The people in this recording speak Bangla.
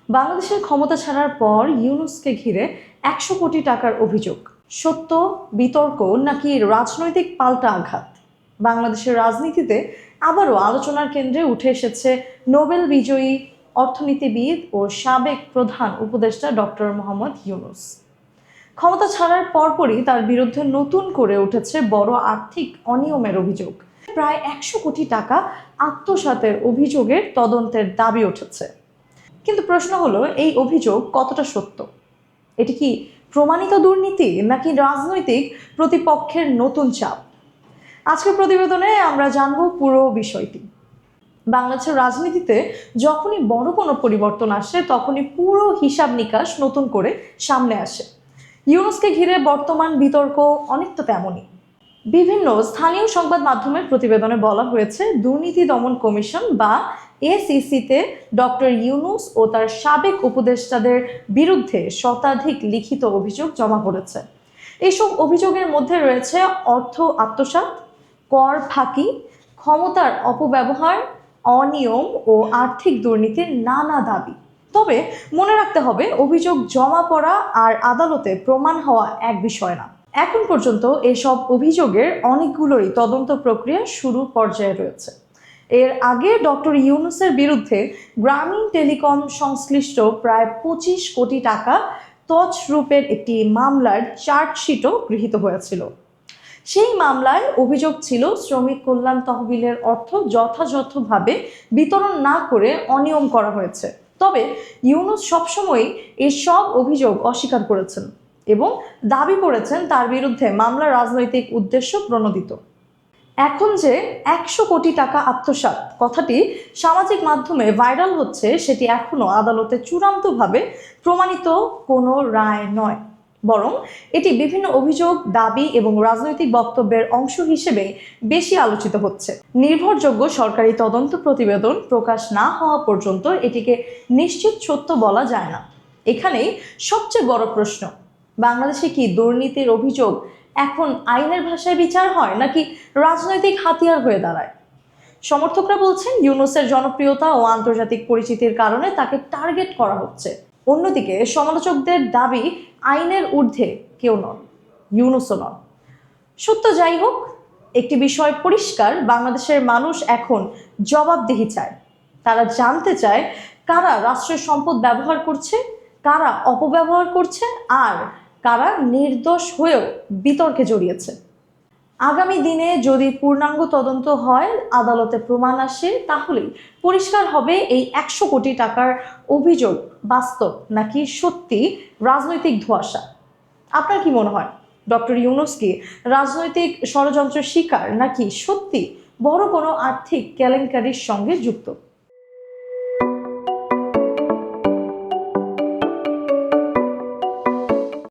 বাংলাদেশের ক্ষমতা ছাড়ার পর ইউনূসকে ঘিরে ১০০ কোটি টাকার অভিযোগ, সত্য, বিতর্ক নাকি রাজনৈতিক পাল্টা আঘাত? বাংলাদেশের রাজনীতিতে আবারও আলোচনার কেন্দ্রে উঠে এসেছে নোবেল বিজয়ী অর্থনীতিবিদ ও সাবেক প্রধান উপদেষ্টা ডক্টর মোহাম্মদ ইউনূস। ক্ষমতা ছাড়ার পরপরই তার বিরুদ্ধে নতুন করে উঠেছে বড় আর্থিক অনিয়মের অভিযোগ। প্রায় ১০০ কোটি টাকা আত্মসাতের অভিযোগের তদন্তের দাবি উঠেছে। কিন্তু প্রশ্ন হলো, এই অভিযোগ কতটা সত্য? এটি কি প্রমাণিত দুর্নীতি নাকি রাজনৈতিক প্রতিপক্ষের নতুন চাপ? আজকের প্রতিবেদনে আমরা জানব পুরো বিষয়টি। বাংলাদেশের রাজনীতিতে যখনই বড় কোনো পরিবর্তন আসে তখনই পুরো হিসাব নিকাশ নতুন করে সামনে আসে। ইউনূসকে ঘিরে বর্তমান বিতর্ক অনেকটা তেমনই। বিভিন্ন স্থানীয় সংবাদ মাধ্যমের প্রতিবেদনে বলা হয়েছে, দুর্নীতি দমন কমিশন বা এসইসিতে ডক্টর ইউনূস ও তার সাবেক উপদেষ্টাদের বিরুদ্ধে শতাধিক লিখিত অভিযোগ জমা পড়েছে। এইসব অভিযোগের মধ্যে রয়েছে অর্থ আত্মসাৎ, কর ফাঁকি, ক্ষমতার অপব্যবহার, অনিয়ম ও আর্থিক দুর্নীতির নানা দাবি। তবে মনে রাখতে হবে, অভিযোগ জমা পড়া আর আদালতে প্রমাণ হওয়া এক বিষয় না। এখন পর্যন্ত এসব অভিযোগের অনেকগুলোরই তদন্ত প্রক্রিয়া শুরু পর্যায়ে রয়েছে। এর আগে ডক্টর ইউনূসের বিরুদ্ধে গ্রামীণ টেলিকম সংশ্লিষ্ট প্রায় ২৫ কোটি টাকা তছরূপের একটি মামলার চার্জশিটও গৃহীত হয়েছিল। সেই মামলায় অভিযোগ ছিল, শ্রমিক কল্যাণ তহবিলের অর্থ যথাযথভাবে বিতরণ না করে অনিয়ম করা হয়েছে। তবে ইউনূস সবসময়ই এই সব অভিযোগ অস্বীকার করেছেন এবং দাবি করেছেন তার বিরুদ্ধে মামলা রাজনৈতিক উদ্দেশ্য প্রণোদিত। এখন যে ১০০ কোটি টাকা আত্মসাৎ কথাটি সামাজিক মাধ্যমে ভাইরাল হচ্ছে, সেটি এখনো আদালতে চূড়ান্তভাবে প্রমাণিত কোনো রায় নয়, বরং এটি বিভিন্ন অভিযোগ, দাবি এবং রাজনৈতিক বক্তব্যের অংশ হিসেবে বেশি আলোচিত হচ্ছে। নির্ভরযোগ্য সরকারি তদন্ত প্রতিবেদন প্রকাশ না হওয়া পর্যন্ত এটিকে নিশ্চিত সত্য বলা যায় না। এখানেই সবচেয়ে বড় প্রশ্ন, বাংলাদেশে কি দুর্নীতির অভিযোগ এখন আইনের ভাষায় বিচার হয় নাকি রাজনৈতিক হাতিয়ার হয়ে দাঁড়ায়? সমর্থকরা বলছেন, ইউনূসের জনপ্রিয়তা ও আন্তর্জাতিক পরিচিতির কারণে তাকে টার্গেট করা হচ্ছে। অন্যদিকে সমালোচকদের দাবি, আইনের ঊর্ধ্বে কেউ নন, ইউনূসও নন। সত্য যাই হোক, একটি বিষয় পরিষ্কার, বাংলাদেশের মানুষ এখন জবাবদিহি চায়। তারা জানতে চায় কারা রাষ্ট্রের সম্পদ ব্যবহার করছে, কারা অপব্যবহার করছে, আর কারা নির্দোষ হয়েও বিতর্কে জড়িয়েছে। আগামী দিনে যদি পূর্ণাঙ্গ তদন্ত হয়, আদালতে প্রমাণ আসে, তাহলেই পরিষ্কার হবে এই ১০০ কোটি টাকার অভিযোগ বাস্তব নাকি সত্যি রাজনৈতিক ধোঁয়াশা। আপনার কি মনে হয়, ডক্টর ইউনূস কি রাজনৈতিক ষড়যন্ত্রের শিকার নাকি সত্যি বড় কোনো আর্থিক কেলেঙ্কারির সঙ্গে যুক্ত?